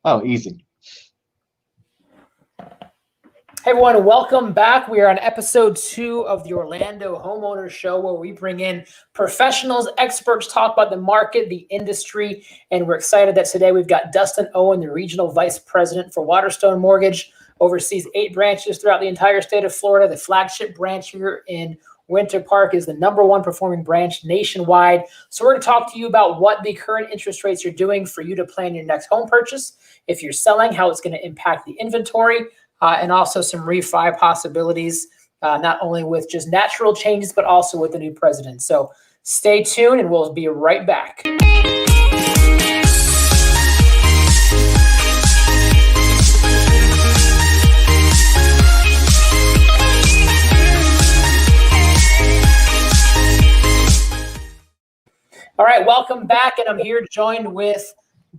Oh, easy. Hey everyone, welcome back. We are on episode 2 of the Orlando Homeowners Show, where we bring in professionals, experts, talk about the market, the industry, and we're excited that today we've got Dustin Owen, the Regional Vice President for Waterstone Mortgage, oversees 8 branches throughout the entire state of Florida. The flagship branch here in Winter Park is the #1 performing branch nationwide. So we're going to talk to you about what the current interest rates are doing for you to plan your next home purchase. If you're selling, how it's going to impact the inventory. And also some refi possibilities, not only with just natural changes, but also with the new president. So stay tuned and we'll be right back. All right, welcome back. And I'm here joined with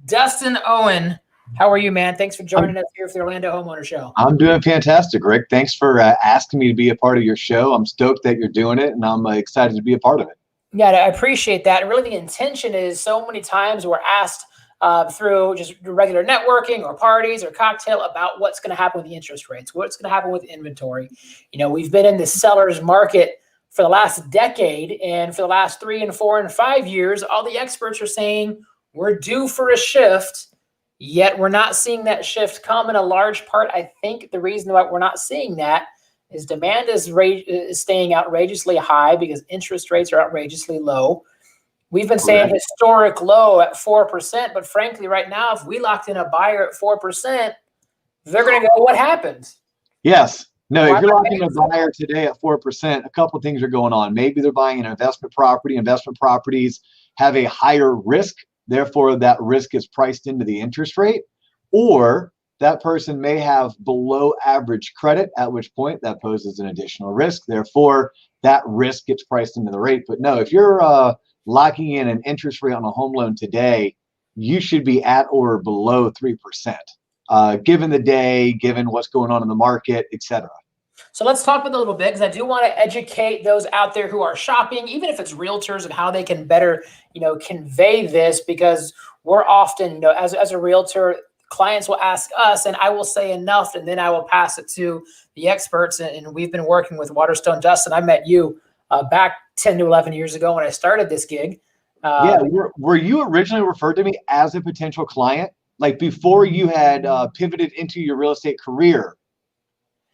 Dustin Owen. How are you, man? Thanks for joining us here for the Orlando Homeowner Show. I'm doing fantastic, Rick. Thanks for asking me to be a part of your show. I'm stoked that you're doing it, and I'm excited to be a part of it. Yeah, I appreciate that. And really the intention is so many times we're asked through just regular networking or parties or cocktail about what's going to happen with the interest rates, what's going to happen with inventory. You know, we've been in the seller's market for the last decade, and for the last 3 and 4 and 5 years, all the experts are saying we're due for a shift. Yet we're not seeing that shift come. In a large part, I think the reason why we're not seeing that is demand is staying outrageously high because interest rates are outrageously low. We've been saying historic low at 4%, but frankly, right now, if we locked in a buyer at 4%, they're going to go, what happened? Yes. No, if you're locking a buyer today at 4%, a couple of things are going on. Maybe they're buying an investment property. Investment properties have a higher risk. Therefore, that risk is priced into the interest rate, or that person may have below average credit, at which point that poses an additional risk. Therefore, that risk gets priced into the rate. But no, if you're locking in an interest rate on a home loan today, you should be at or below 3%, given the day, given what's going on in the market, etc. So let's talk about it a little bit, because I do want to educate those out there who are shopping, even if it's realtors, and how they can better, convey this, because we're often, as a realtor, clients will ask us, and I will say enough, and then I will pass it to the experts. And we've been working with Waterstone. Dustin, I met you back 10 to 11 years ago when I started this gig. Yeah, were you originally referred to me as a potential client? Like before you had pivoted into your real estate career?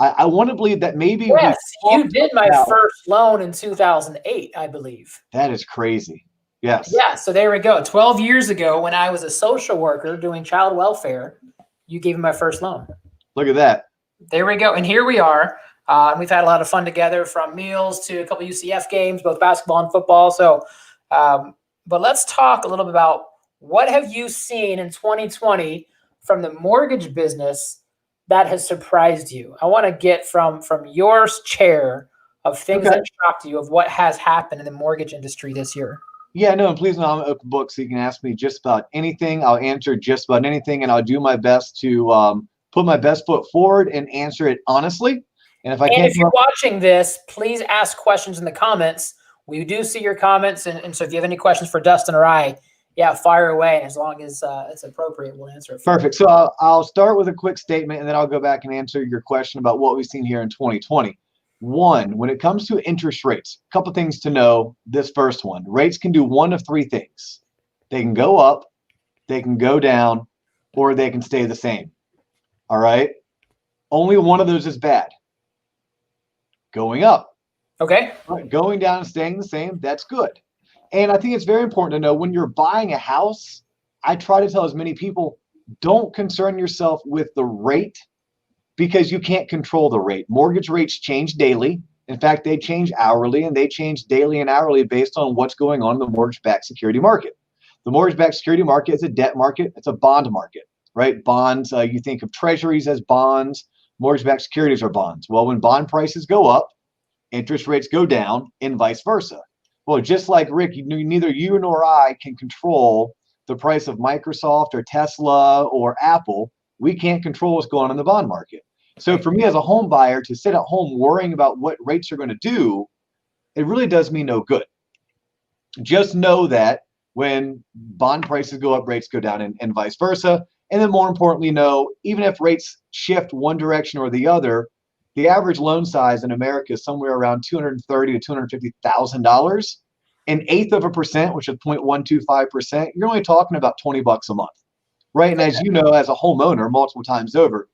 I want to believe that maybe. Yes, you did my first loan in 2008, I believe. That is crazy. Yes. Yeah, so there we go. 12 years ago, when I was a social worker doing child welfare, you gave me my first loan. Look at that. There we go. And here we are. We've had a lot of fun together, from meals to a couple UCF games, both basketball and football. So, but let's talk a little bit about what have you seen in 2020 from the mortgage business that has surprised you. I want to get from your chair of things that shocked you, of what has happened in the mortgage industry this year. Yeah, no, and please know I'm an open book, so you can ask me just about anything. I'll answer just about anything, and I'll do my best to put my best foot forward and answer it honestly. And if you're watching this, please ask questions in the comments. We do see your comments, and so if you have any questions for Dustin or I, yeah, fire away. And as long as it's appropriate, we'll answer it. Perfect. So I'll start with a quick statement, and then I'll go back and answer your question about what we've seen here in 2020. One, when it comes to interest rates, a couple things to know. This first one, rates can do one of 3 things. They can go up, they can go down, or they can stay the same. All right? Only one of those is bad. Going up. Okay. Going down and staying the same, that's good. And I think it's very important to know when you're buying a house, I try to tell as many people, don't concern yourself with the rate, because you can't control the rate. Mortgage rates change daily. In fact, they change hourly, and they change daily and hourly based on what's going on in the mortgage-backed security market. The mortgage-backed security market is a debt market. It's a bond market, right? Bonds, you think of treasuries as bonds. Mortgage-backed securities are bonds. Well, when bond prices go up, interest rates go down, and vice versa. Well, just like Rick, neither you nor I can control the price of Microsoft or Tesla or Apple. We can't control what's going on in the bond market. So for me as a home buyer to sit at home worrying about what rates are going to do, it really does me no good. Just know that when bond prices go up, rates go down, and vice versa. And then more importantly, even if rates shift one direction or the other, the average loan size in America is somewhere around $230,000 to $250,000. An eighth of a percent, which is 0.125%, you're only talking about $20 a month, right? And as you know, as a homeowner, multiple times over,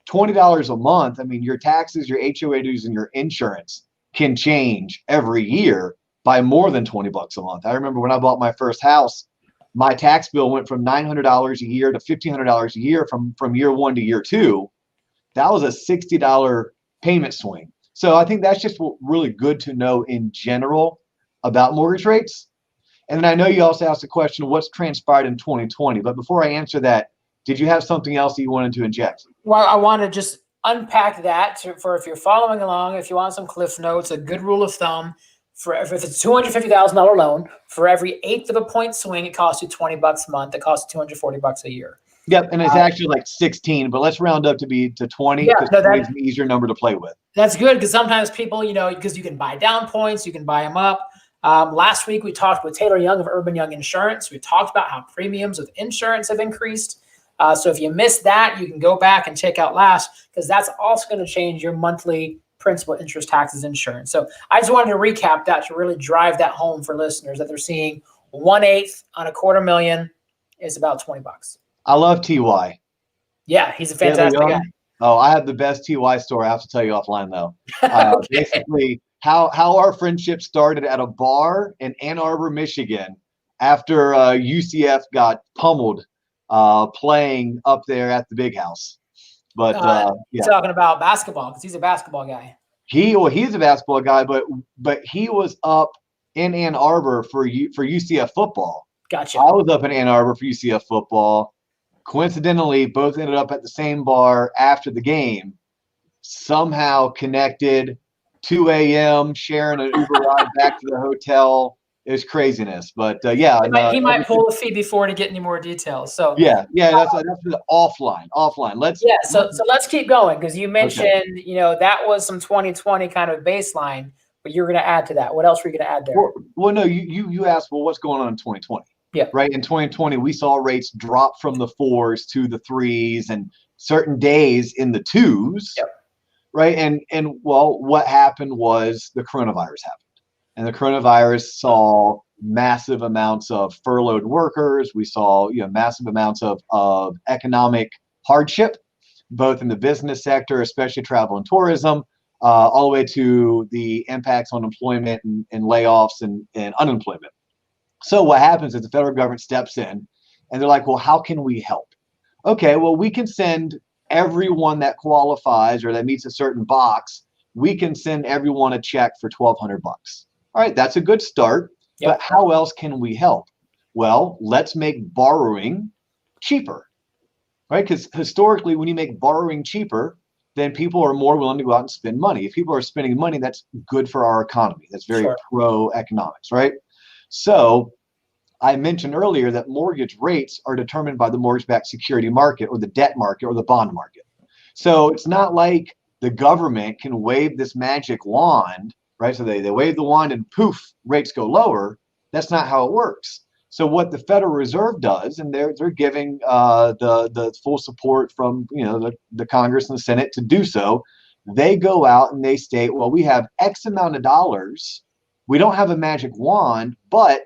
$20 a month, I mean, your taxes, your HOA dues, and your insurance can change every year by more than $20 a month. I remember when I bought my first house, my tax bill went from $900 a year to $1,500 a year from year one to year two. That was a $60 payment swing. So I think that's just really good to know in general about mortgage rates. And then I know you also asked the question of what's transpired in 2020. But before I answer that, did you have something else that you wanted to inject? Well, I want to just unpack that for if you're following along, if you want some cliff notes, a good rule of thumb. For if it's a $250,000 loan, for every eighth of a point swing, it costs you $20 a month. It costs $240 a year. Yep, and it's actually like 16, but let's round up to 20 because it's an easier number to play with. That's good because sometimes people, because you can buy down points, you can buy them up. Last week we talked with Taylor Young of Urban Young Insurance. We talked about how premiums with insurance have increased. So if you missed that, you can go back and check out last because that's also going to change your monthly principal, interest, taxes, insurance. So I just wanted to recap that to really drive that home for listeners that they're seeing 1/8 on $250,000 is about $20. I love TY. Yeah, he's a fantastic guy. Oh, I have the best TY story. I have to tell you offline though. Okay. Basically, how our friendship started at a bar in Ann Arbor, Michigan, after UCF got pummeled playing up there at the Big House. But you're talking about basketball because he's a basketball guy. He's a basketball guy, but he was up in Ann Arbor for UCF football. Gotcha. I was up in Ann Arbor for UCF football. Coincidentally, both ended up at the same bar after the game. Somehow connected, 2 a.m., sharing an Uber ride back to the hotel. It was craziness, but yeah. He might pull the fee before to get any more details. So yeah, that's the offline. So let's keep going because you mentioned that was some 2020 kind of baseline, but you're going to add to that. What else were you going to add there? Well, no, you asked, well, what's going on in 2020? Yeah, right. In 2020, we saw rates drop from the 4s to the 3s, and certain days in the 2s. Yep. Right, and well, what happened was the coronavirus happened. And the coronavirus saw massive amounts of furloughed workers. We saw massive amounts of economic hardship, both in the business sector, especially travel and tourism, all the way to the impacts on employment and layoffs and unemployment. So what happens is the federal government steps in and they're like, well, how can we help? Okay, well, we can send everyone that qualifies or that meets a certain box, we can send everyone a check for $1,200. All right, that's a good start, yep. But how else can we help? Well, let's make borrowing cheaper, right? Because historically, when you make borrowing cheaper, then people are more willing to go out and spend money. If people are spending money, that's good for our economy. That's very pro-economics, right? So I mentioned earlier that mortgage rates are determined by the mortgage-backed security market or the debt market or the bond market. So it's not like the government can wave this magic wand, right? So they wave the wand and poof, rates go lower. That's not how it works. So what the Federal Reserve does, and they're giving the full support from the Congress and the Senate to do so, they go out and they state, well, we have X amount of dollars. We don't have a magic wand, but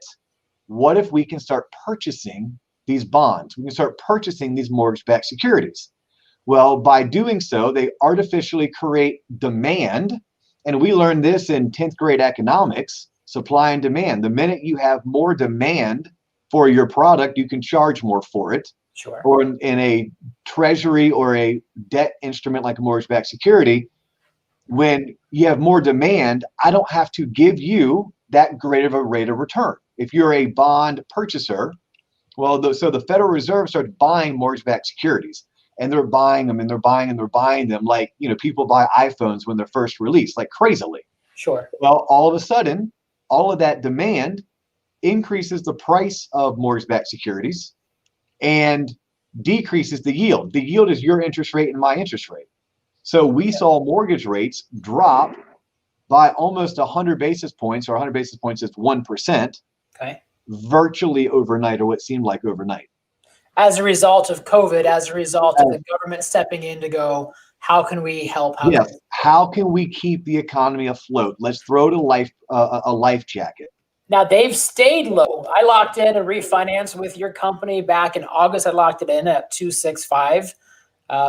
what if we can start purchasing these bonds? We can start purchasing these mortgage-backed securities. Well, by doing so, they artificially create demand. And we learned this in 10th grade economics, supply and demand. The minute you have more demand for your product, you can charge more for it. Sure. Or in a treasury or a debt instrument like a mortgage-backed security, when you have more demand, I don't have to give you that great of a rate of return. If you're a bond purchaser, well, so the Federal Reserve started buying mortgage-backed securities, and they're buying them, and they're buying and they're buying them like people buy iPhones when they're first released, like crazily. Sure. Well, all of a sudden, all of that demand increases the price of mortgage-backed securities and decreases the yield. The yield is your interest rate and my interest rate. So we saw mortgage rates drop by almost 100 basis points, or 100 basis points is 1%, okay, virtually overnight, or what seemed like overnight. as a result of COVID, as a result of the government stepping in to go, how can we help? Yes. How can we keep the economy afloat? Let's throw it a life jacket. Now they've stayed low. I locked in a refinance with your company back in August. I locked it in at 265.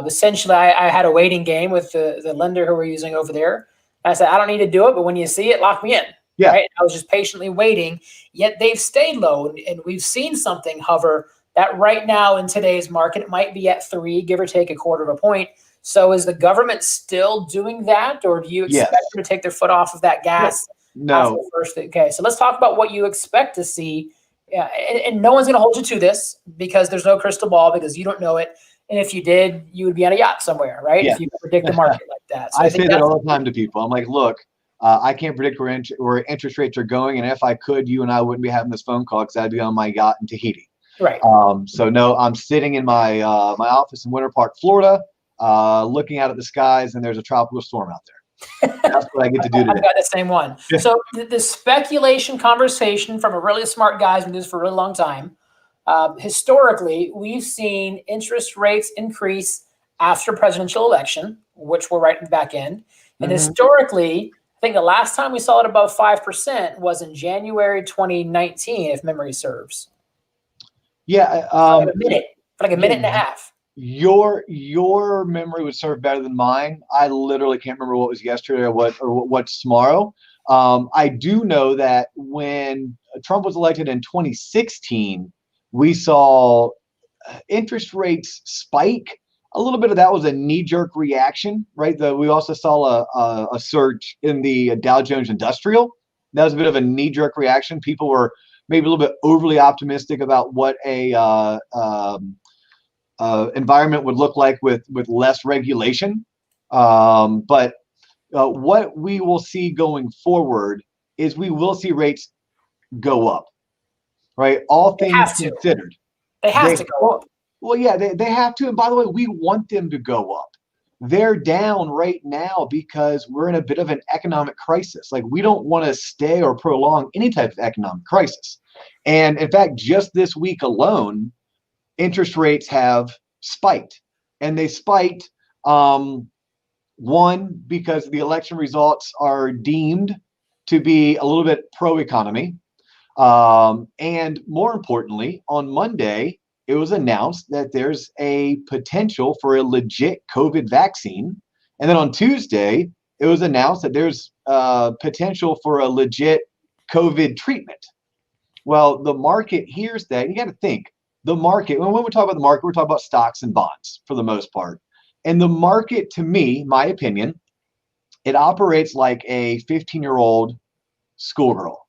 Essentially, I had a waiting game with the lender who we're using over there. I said, I don't need to do it, but when you see it, lock me in. Yeah. Right? I was just patiently waiting, yet they've stayed low. And we've seen something hover that right now in today's market, it might be at 3, give or take a quarter of a point. So is the government still doing that? Or do you expect them to take their foot off of that gas? No. First, okay, so let's talk about what you expect to see. Yeah, and no one's going to hold you to this because there's no crystal ball because you don't know it. And if you did, you would be on a yacht somewhere, right? Yeah. If you could predict the market like that. So I say that all the time to people. I'm like, look, I can't predict where interest rates are going. And if I could, you and I wouldn't be having this phone call because I'd be on my yacht in Tahiti. Right. So no, I'm sitting in my my office in Winter Park, Florida, looking out at the skies, and there's a tropical storm out there. That's what I get to do today. I've got the same one. Yeah. So the speculation conversation from a really smart guy who's been doing this for a really long time. Historically, we've seen interest rates increase after presidential election, which we're right in the back end. And historically, I think the last time we saw it above 5% was in January 2019, if memory serves. Yeah. For like a minute and a half. Your memory would serve better than mine. I literally can't remember what was yesterday or what's tomorrow. I do know that when Trump was elected in 2016, we saw interest rates spike. A little bit of that was a knee-jerk reaction, right? We also saw a surge in the Dow Jones Industrial. That was a bit of a knee-jerk reaction. People were maybe a little bit overly optimistic about what a environment would look like with less regulation. But what we will see going forward is we will see rates go up, right? All things considered. They have to go up. Well, yeah, they have to. And by the way, we want them to go up. They're down right now because we're in a bit of an economic crisis. Like, we don't want to stay or prolong any type of economic crisis. And in fact, just this week alone, interest rates have spiked. And they spiked, one, because the election results are deemed to be a little bit pro-economy. And more importantly, on Monday, it was announced that there's a potential for a legit COVID vaccine. And then on Tuesday, it was announced that there's potential for a legit COVID treatment. Well, the market hears that. You got to think, the market, when we talk about the market, we're talking about stocks and bonds for the most part. And the market, to me, my opinion, it operates like a 15-year-old schoolgirl.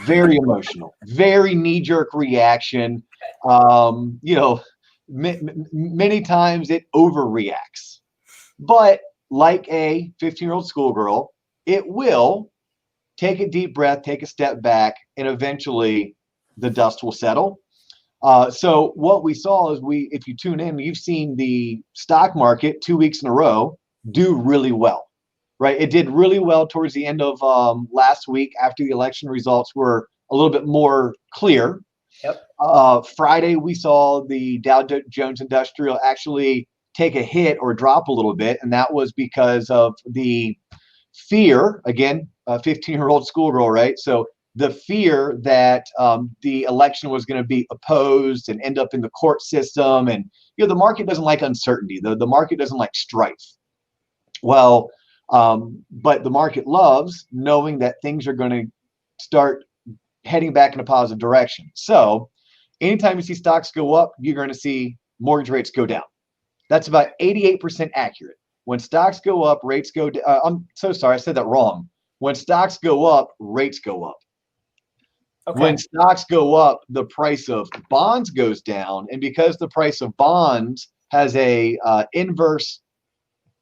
Very emotional, very knee-jerk reaction. Many times it overreacts. But like a 15-year-old schoolgirl, it will take a deep breath, take a step back, and eventually the dust will settle. So what we saw is if you tune in, you've seen the stock market 2 weeks in a row do really well. Right, it did really well towards the end of last week after the election results were a little bit more clear. Yep. Friday, we saw the Dow Jones Industrial actually take a hit or drop a little bit, and that was because of the fear. Again, a 15-year-old schoolgirl, right? So the fear that the election was going to be opposed and end up in the court system, and the market doesn't like uncertainty. The market doesn't like strife. Well. But the market loves knowing that things are going to start heading back in a positive direction. So anytime you see stocks go up, you're going to see mortgage rates go down. That's about 88% accurate. When stocks go up, rates go down. I'm so sorry, I said that wrong. When stocks go up, rates go up. Okay. When stocks go up, the price of bonds goes down. And because the price of bonds has a inverse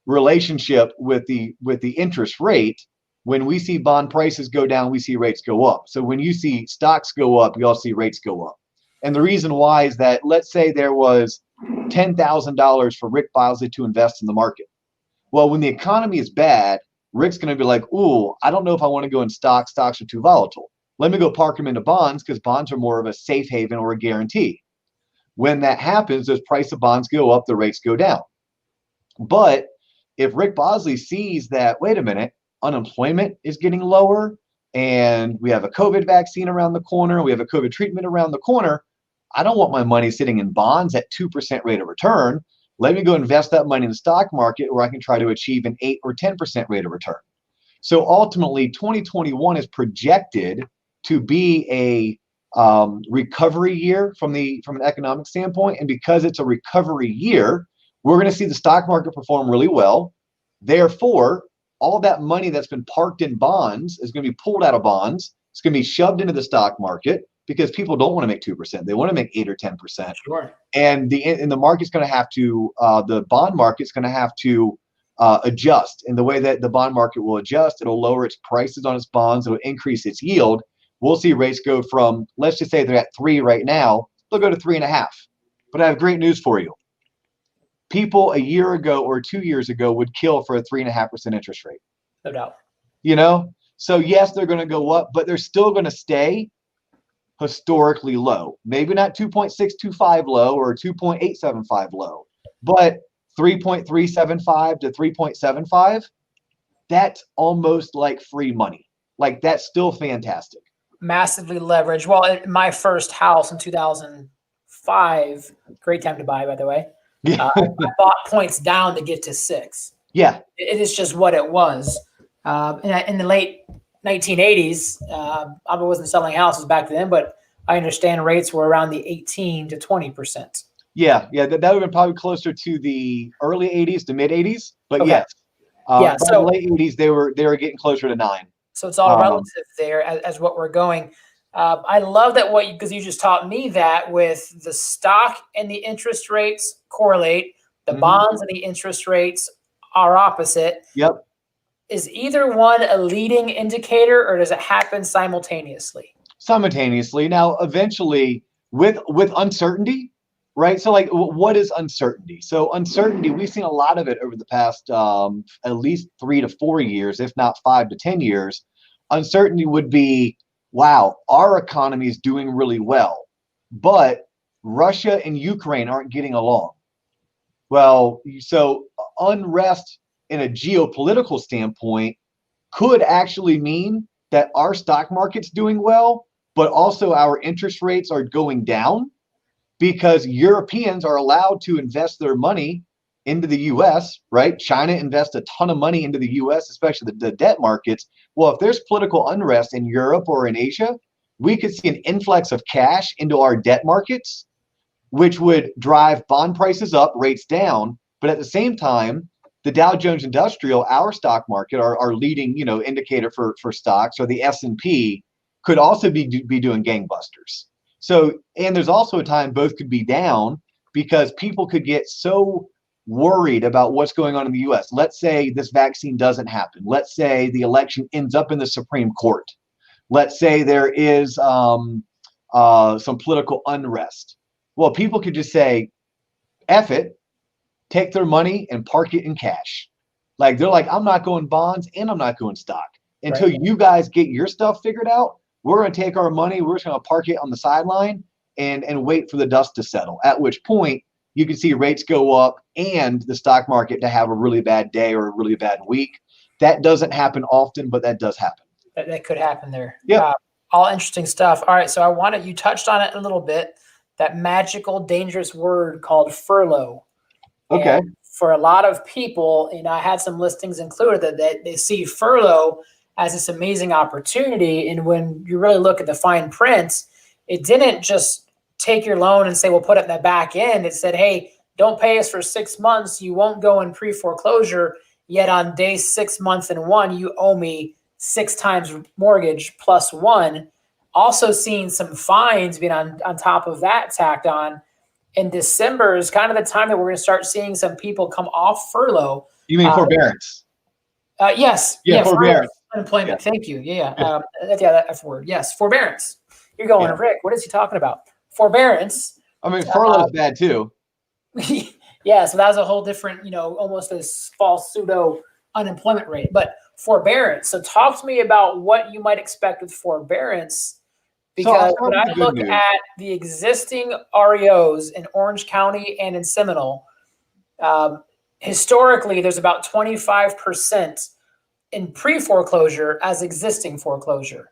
relationship with the interest rate, when we see bond prices go down, we see rates go up. So when you see stocks go up, you also see rates go up. And the reason why is that, let's say there was $10,000 for Rick Bosley to invest in the market. Well, when the economy is bad, Rick's going to be like, ooh, I don't know if I want to go in stocks. Stocks are too volatile. Let me go park them into bonds because bonds are more of a safe haven or a guarantee. When that happens, those price of bonds go up, the rates go down. But if Rick Bosley sees that, wait a minute, unemployment is getting lower and we have a COVID vaccine around the corner, we have a COVID treatment around the corner, I don't want my money sitting in bonds at 2% rate of return. Let me go invest that money in the stock market where I can try to achieve an 8 or 10% rate of return. So ultimately, 2021 is projected to be a recovery year from an economic standpoint. And because it's a recovery year, we're going to see the stock market perform really well. Therefore, all that money that's been parked in bonds is going to be pulled out of bonds. It's going to be shoved into the stock market because people don't want to make 2%. They want to make 8 or 10%. Sure. And the market's going to have to, the bond market's going to have to adjust. And the way that the bond market will adjust, it'll lower its prices on its bonds. It'll increase its yield. We'll see rates go from, let's just say they're at 3 right now, they'll go to 3.5. But I have great news for you. People a year ago or 2 years ago would kill for a 3.5% interest rate. No doubt. You know? So yes, they're going to go up, but they're still going to stay historically low. Maybe not 2.625 low or 2.875 low, but 3.375 to 3.75, that's almost like free money. Like, that's still fantastic. Massively leveraged. Well, my first house in 2005, great time to buy, by the way. Yeah. I bought points down to get to 6. Yeah. It is just what it was. In the late 1980s, I wasn't selling houses back then, but I understand rates were around the 18 to 20%. Yeah. That would have been probably closer to the early 80s to mid 80s. But okay. Yes. So the late 80s, they were getting closer to 9. So it's all relative there as what we're going. I love that because you just taught me that with the stock and the interest rates correlate, the bonds and the interest rates are opposite. Yep. Is either one a leading indicator, or does it happen simultaneously? Simultaneously. Now, eventually, with uncertainty, right? So, like, what is uncertainty? So, uncertainty, we've seen a lot of it over the past at least 3 to 4 years, if not 5 to 10 years. Uncertainty would be, wow, our economy is doing really well, but Russia and Ukraine aren't getting along. Well, so unrest in a geopolitical standpoint could actually mean that our stock market's doing well, but also our interest rates are going down because Europeans are allowed to invest their money into the U.S., right? China invests a ton of money into the U.S., especially the debt markets. Well, if there's political unrest in Europe or in Asia, we could see an influx of cash into our debt markets, which would drive bond prices up, rates down. But at the same time, the Dow Jones Industrial, our stock market, our leading indicator for stocks, or the S&P, could also be doing gangbusters. So, and there's also a time both could be down because people could get so worried about what's going on in the U.S. Let's say this vaccine doesn't happen. Let's say the election ends up in the Supreme Court. Let's say there is some political unrest. Well, people could just say, F it, take their money and park it in cash. Like, they're like, I'm not going bonds and I'm not going stock. Until you guys get your stuff figured out, we're going to take our money, we're just going to park it on the sideline and wait for the dust to settle, at which point you can see rates go up and the stock market to have a really bad day or a really bad week. That doesn't happen often, but that does happen. That could happen there. Yeah. All interesting stuff. All right. So you touched on it a little bit, that magical, dangerous word called furlough. Okay. And for a lot of people, I had some listings included that they see furlough as this amazing opportunity. And when you really look at the fine print, it didn't just take your loan and say, we'll put it in the back end. It said, hey, don't pay us for 6 months. You won't go in pre-foreclosure. Yet on day 6 months and 1, you owe me 6 times mortgage plus 1. Also seeing some fines being on top of that tacked on. In December is kind of the time that we're going to start seeing some people come off furlough. You mean forbearance? Yes. Yeah, forbearance. Unemployment. Yeah. Thank you. Yeah. That F word. Yes. Forbearance. You're going, Rick, what is he talking about? Forbearance. I mean, furlough is bad too. Yeah. So that was a whole different, almost a false pseudo unemployment rate. But forbearance. So talk to me about what you might expect with forbearance So I'll Because start when with I the good look news. at the existing REOs in Orange County and in Seminole, um, historically, there's about 25% in pre-foreclosure as existing foreclosure.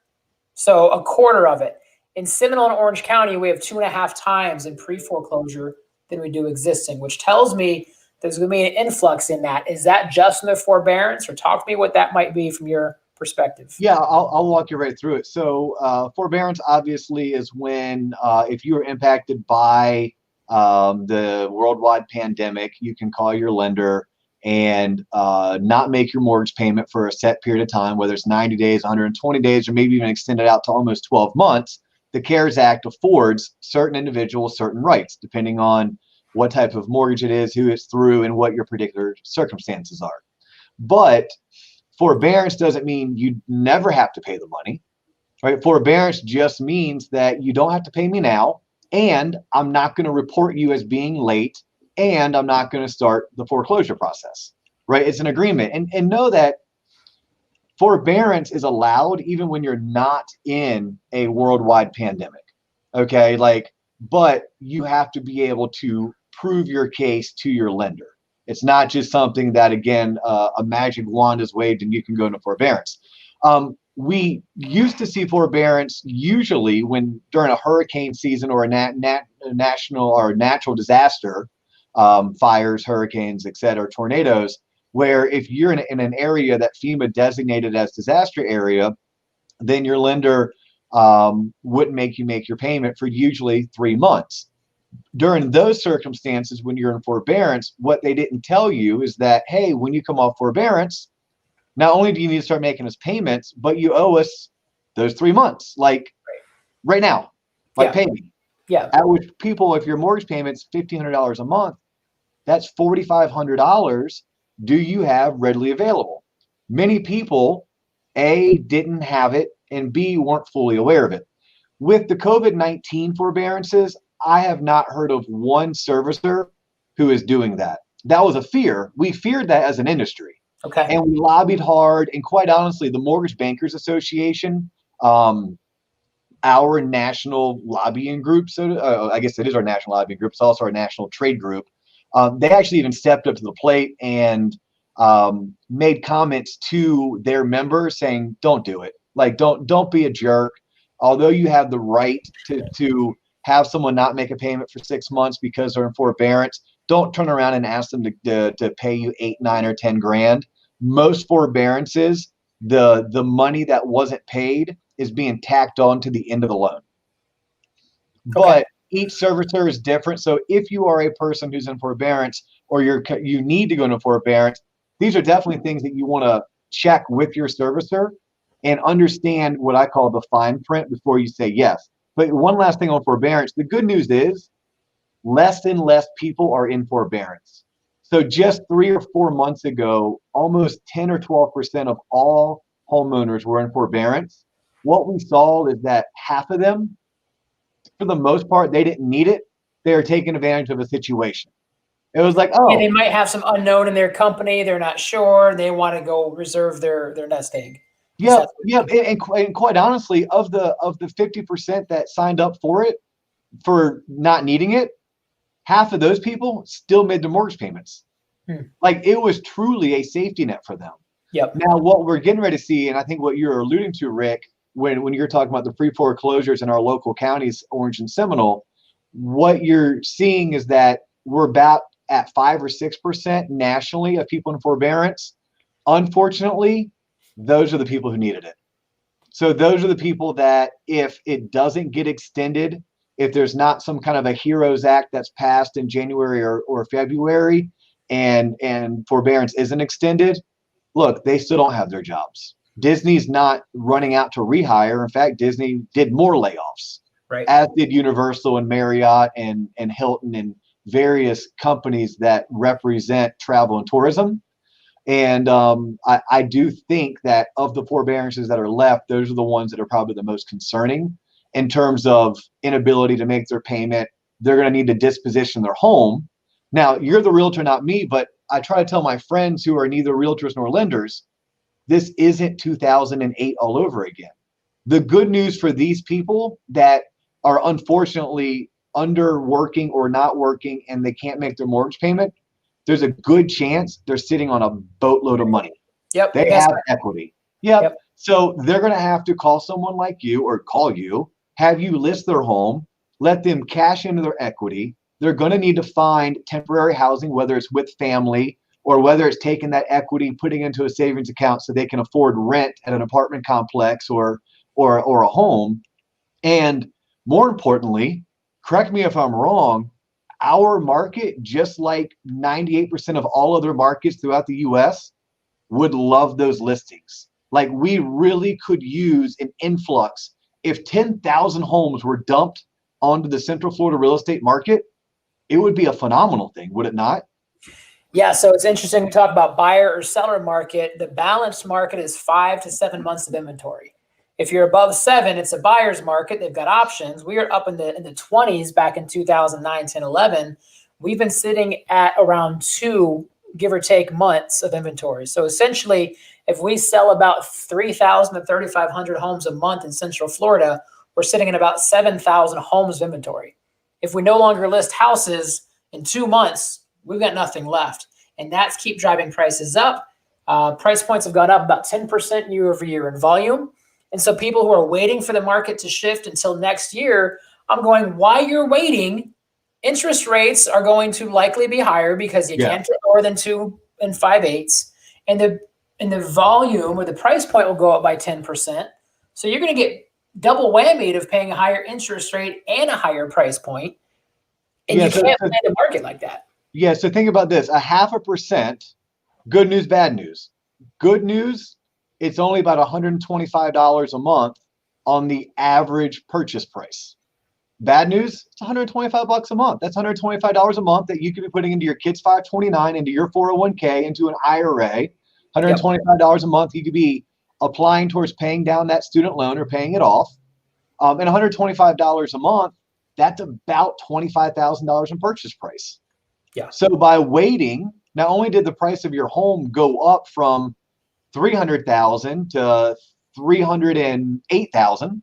So a quarter of it. In Seminole and Orange County, we have 2.5 times in pre-foreclosure than we do existing, which tells me there's going to be an influx in that. Is that just in the forbearance, or talk to me what that might be from your perspective? Yeah, I'll walk you right through it. So forbearance obviously is when if you are impacted by the worldwide pandemic, you can call your lender and not make your mortgage payment for a set period of time, whether it's 90 days, 120 days, or maybe even extend it out to almost 12 months. The CARES Act affords certain individuals certain rights, depending on what type of mortgage it is, who it's through, and what your particular circumstances are. But forbearance doesn't mean you never have to pay the money, right? Forbearance just means that you don't have to pay me now, and I'm not going to report you as being late, and I'm not going to start the foreclosure process, right? It's an agreement. And know that forbearance is allowed even when you're not in a worldwide pandemic, okay? But you have to be able to prove your case to your lender. It's not just something that, again, a magic wand is waved and you can go into forbearance. We used to see forbearance usually when during a hurricane season or a national or natural disaster, fires, hurricanes, et cetera, tornadoes, where if you're in an area that FEMA designated as disaster area, then your lender wouldn't make you make your payment for usually 3 months. During those circumstances, when you're in forbearance, what they didn't tell you is that, hey, when you come off forbearance, not only do you need to start making us payments, but you owe us those 3 months, like right now, like Yeah. pay me. Yeah. At which people, if your mortgage payment's $1,500 a month, that's $4,500 do you have readily available? Many people, A, didn't have it, and B, weren't fully aware of it. With the COVID-19 forbearances, I have not heard of one servicer who is doing that. That was a fear. We feared that as an industry. Okay. And we lobbied hard. And quite honestly, the Mortgage Bankers Association, our national lobbying group, so I guess it is our national lobbying group, it's also our national trade group. They actually even stepped up to the plate and made comments to their members saying, "Don't do it. Like, don't be a jerk. Although you have the right to have someone not make a payment for 6 months because they're in forbearance, don't turn around and ask them to pay you 8, 9, or 10 grand. Most forbearances, the money that wasn't paid is being tacked on to the end of the loan. Okay. But each servicer is different. So if you are a person who's in forbearance or you need to go into forbearance, these are definitely things that you want to check with your servicer and understand what I call the fine print before you say yes. But one last thing on forbearance, the good news is less and less people are in forbearance. So just 3 or 4 months ago, almost 10 or 12% of all homeowners were in forbearance. What we saw is that half of them, for the most part, they didn't need it. They were taking advantage of a situation. It was like, Yeah, they oh, might have some unknown in their company. They're not sure. They want to go reserve their nest egg. yeah, yeah. And quite honestly, of the 50% that signed up for it for not needing it, half of those people still made their mortgage payments. Like it was truly a safety net for them. Yep. Now, what we're getting ready to see, and I think what you're alluding to, Rick, when you're talking about the free foreclosures in our local counties, Orange and Seminole, what you're seeing is that we're about at 5 or 6% nationally of people in forbearance. Unfortunately, those are the people who needed it. So those are the people that if it doesn't get extended, if there's not some kind of a HEROES Act that's passed in January or February and forbearance isn't extended, look, they still don't have their jobs. Disney's not running out to rehire. In fact, Disney did more layoffs, Right. as did Universal and Marriott and Hilton and various companies that represent travel and tourism. And I do think that of the forbearances that are left, those are the ones that are probably the most concerning in terms of inability to make their payment. They're going to need to disposition their home. Now, you're the realtor, not me, but I try to tell my friends who are neither realtors nor lenders, this isn't 2008 all over again. The good news for these people that are unfortunately underworking or not working and they can't make their mortgage payment, there's a good chance they're sitting on a boatload of money. Yep. They have equity. Yep. Yep. So they're going to have to call someone like you or call you, have you list their home, let them cash into their equity. They're going to need to find temporary housing, whether it's with family or whether it's taking that equity, putting into a savings account so they can afford rent at an apartment complex or a home. And more importantly, correct me if I'm wrong, our market, just like 98% of all other markets throughout the US, would love those listings. Like we really could use an influx. If 10,000 homes were dumped onto the Central Florida real estate market, it would be a phenomenal thing, would it not? Yeah, so it's interesting to talk about buyer or seller market. The balanced market is 5 to 7 months of inventory. If you're above 7, it's a buyer's market. They've got options. We were up in the 20s back in 2009, 10, 11. We've been sitting at around 2, give or take, months of inventory. So essentially, if we sell about 3,000 to 3,500 homes a month in Central Florida, we're sitting at about 7,000 homes of inventory. If we no longer list houses in 2 months, we've got nothing left. And that's keep driving prices up. Price points have gone up about 10% year over year in volume. And so people who are waiting for the market to shift until next year, I'm going, while you're waiting, interest rates are going to likely be higher because you can't get more than 2 5/8. And the volume or the price point will go up by 10%. So you're going to get double whammy of paying a higher interest rate and a higher price point. And you can't play the market like that. Yeah, so think about this, 0.5%, good news, bad news. Good news, it's only about $125 a month on the average purchase price. Bad news, it's $125 a month. That's $125 a month that you could be putting into your kid's 529, into your 401k, into an IRA. $125 a month you could be applying towards paying down that student loan or paying it off. And $125 a month, that's about $25,000 in purchase price. Yeah. So by waiting, not only did the price of your home go up from $300,000 to $308,000,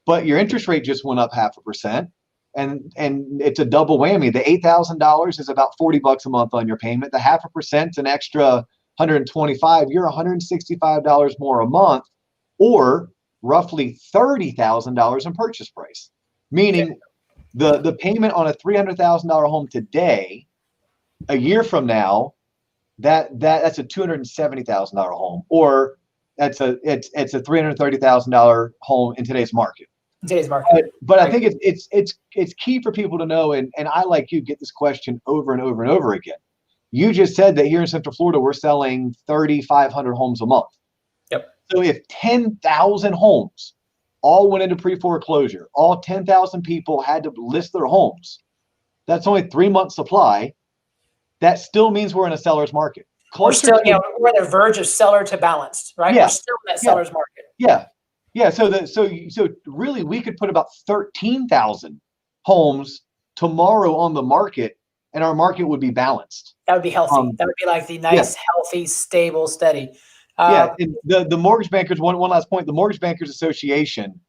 but your interest rate just went up 0.5%, and it's a double whammy. The $8,000 is about $40 a month on your payment. The 0.5% is an extra $125. You're $165 more a month, or roughly $30,000 in purchase price. Meaning, the payment on a $300,000 home today, a year from now, that's a $270,000 home, or it's a $330,000 home in today's market. But I think it's key for people to know, and I, like you, get this question over and over and over again. You just said that here in Central Florida we're selling 3,500 homes a month. Yep. So if 10,000 homes all went into pre-foreclosure, all 10,000 people had to list their homes, that's only 3 months supply. That still means we're in a seller's market. We're still, we're on the verge of seller to balanced, right? Yeah. We're still in that seller's market. Yeah. So really, we could put about 13,000 homes tomorrow on the market, and our market would be balanced. That would be healthy. That would be like the nice, healthy, stable, steady. And the mortgage bankers. One last point. The Mortgage Bankers Association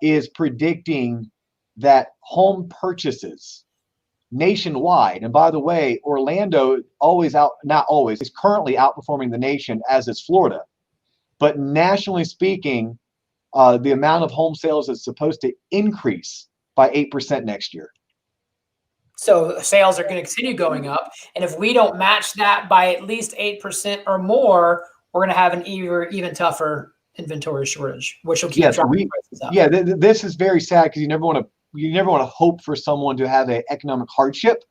is predicting that home purchases nationwide, and by the way, Orlando is currently outperforming the nation, as is Florida. But nationally speaking, the amount of home sales is supposed to increase by 8% next year. So sales are going to continue going up. And if we don't match that by at least 8% or more, we're going to have an even tougher inventory shortage, which will keep driving prices up. Yeah, this is very sad because you never want to hope for someone to have an economic hardship,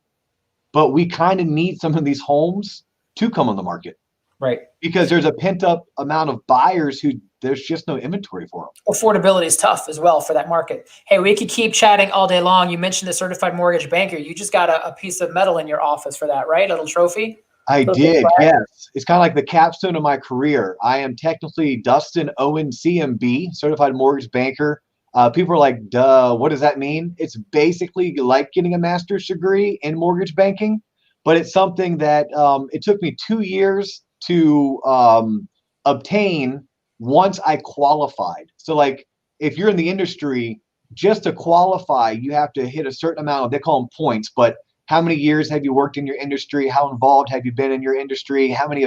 but we kind of need some of these homes to come on the market. Right. Because there's a pent up amount of buyers who there's just no inventory for them. Affordability is tough as well for that market. Hey, we could keep chatting all day long. You mentioned the certified mortgage banker. You just got a piece of metal in your office for that, right? A little trophy? I did, yes. It's kind of like the capstone of my career. I am technically Dustin Owen CMB, certified mortgage banker. People are like, duh, what does that mean? It's basically like getting a master's degree in mortgage banking, but it's something that it took me 2 years to obtain once I qualified. So like if you're in the industry, just to qualify, you have to hit a certain amount of, they call them points, but how many years have you worked in your industry? How involved have you been in your industry? How many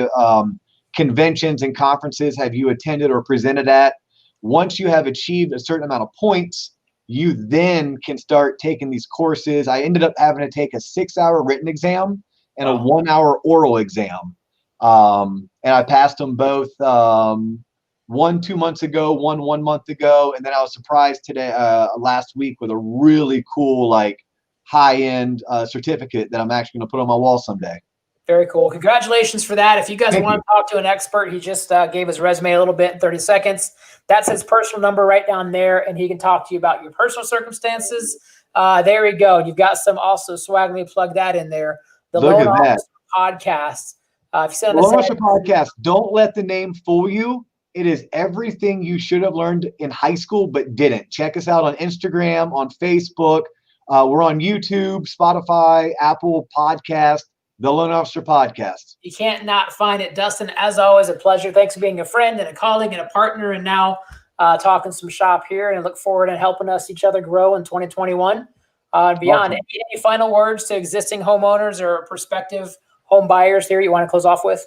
conventions and conferences have you attended or presented at? Once you have achieved a certain amount of points, you then can start taking these courses. I ended up having to take a 6-hour written exam and a 1-hour oral exam. And I passed them both, one 2 months ago, one 1 month ago. And then I was surprised today, last week, with a really cool, like high-end certificate that I'm actually going to put on my wall someday. Very cool. Congratulations for that. If you guys want to talk to an expert, he just gave his resume a little bit in 30 seconds. That's his personal number right down there, and he can talk to you about your personal circumstances. There we go. You've got some also swag. Let me plug that in there. The Look Loan at that. Officer Podcast. If you send Loan Officer Podcast. Don't let the name fool you. It is everything you should have learned in high school but didn't. Check us out on Instagram, on Facebook. We're on YouTube, Spotify, Apple Podcast. The Loan Officer Podcast. You can't not find it. Dustin, as always, a pleasure. Thanks for being a friend and a colleague and a partner, and now talking some shop here, and I look forward to helping us each other grow in 2021 and beyond. Awesome. Any final words to existing homeowners or prospective home buyers here you want to close off with?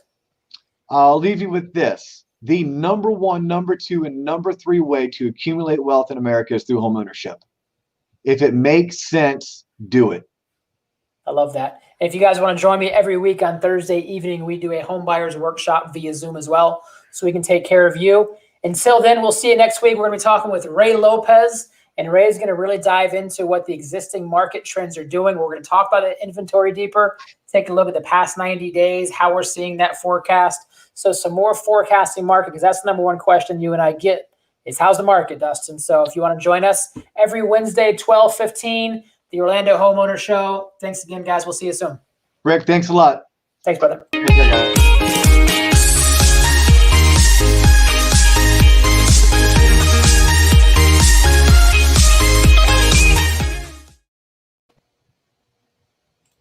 I'll leave you with this. The number 1, number 2, and number 3 way to accumulate wealth in America is through homeownership. If it makes sense, do it. I love that. And if you guys want to join me every week on Thursday evening, we do a home buyers workshop via Zoom as well, so we can take care of you. Until then, we'll see you next week. We're going to be talking with Ray Lopez, and Ray is going to really dive into what the existing market trends are doing. We're going to talk about the inventory deeper, take a look at the past 90 days, how we're seeing that forecast. So some more forecasting market, because that's the number one question you and I get is, how's the market, Dustin? So if you want to join us every Wednesday, 12:15, the Orlando Homeowner Show. Thanks again, guys. We'll see you soon. Rick, thanks a lot. Thanks, brother. Okay,